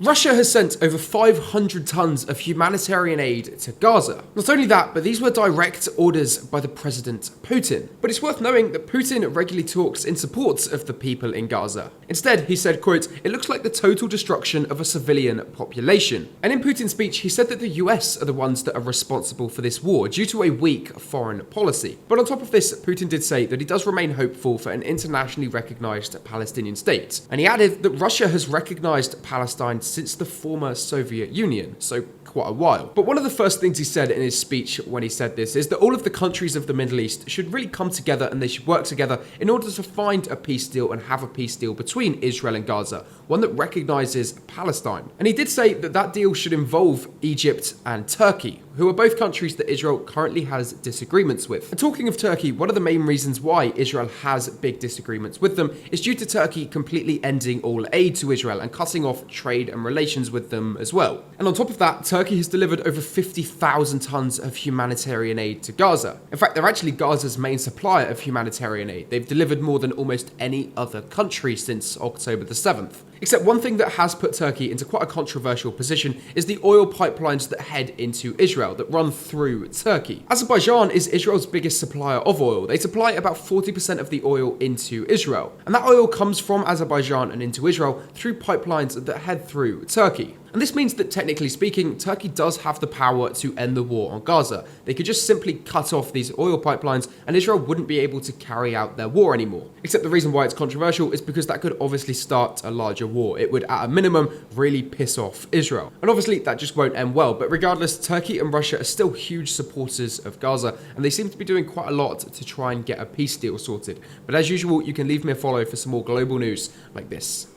Russia has sent over 500 tons of humanitarian aid to Gaza. Not only that, but these were direct orders by the President Putin. But it's worth knowing that Putin regularly talks in support of the people in Gaza. Instead, he said, quote, "It looks like the total destruction of a civilian population." And in Putin's speech, he said that the US are the ones that are responsible for this war due to a weak foreign policy. But on top of this, Putin did say that he does remain hopeful for an internationally recognized Palestinian state. And he added that Russia has recognized Palestine since the former Soviet Union, so quite a while. But one of the first things he said in his speech when he said this is that all of the countries of the Middle East should really come together and they should work together in order to find a peace deal and have a peace deal between Israel and Gaza, one that recognizes Palestine. And he did say that that deal should involve Egypt and Turkey, who are both countries that Israel currently has disagreements with. And talking of Turkey, one of the main reasons why Israel has big disagreements with them is due to Turkey completely ending all aid to Israel and cutting off trade and relations with them as well. And on top of that, Turkey has delivered over 50,000 tons of humanitarian aid to Gaza. In fact, they're actually Gaza's main supplier of humanitarian aid. They've delivered more than almost any other country since October the 7th. Except one thing that has put Turkey into quite a controversial position is the oil pipelines that head into Israel, that run through Turkey. Azerbaijan is Israel's biggest supplier of oil. They supply about 40% of the oil into Israel. And that oil comes from Azerbaijan and into Israel through pipelines that head through Turkey. And this means that, technically speaking, Turkey does have the power to end the war on Gaza. They could just simply cut off these oil pipelines and Israel wouldn't be able to carry out their war anymore. Except the reason why it's controversial is because that could obviously start a larger war. It would, at a minimum, really piss off Israel. And obviously, that just won't end well. But regardless, Turkey and Russia are still huge supporters of Gaza, and they seem to be doing quite a lot to try and get a peace deal sorted. But as usual, you can leave me a follow for some more global news like this.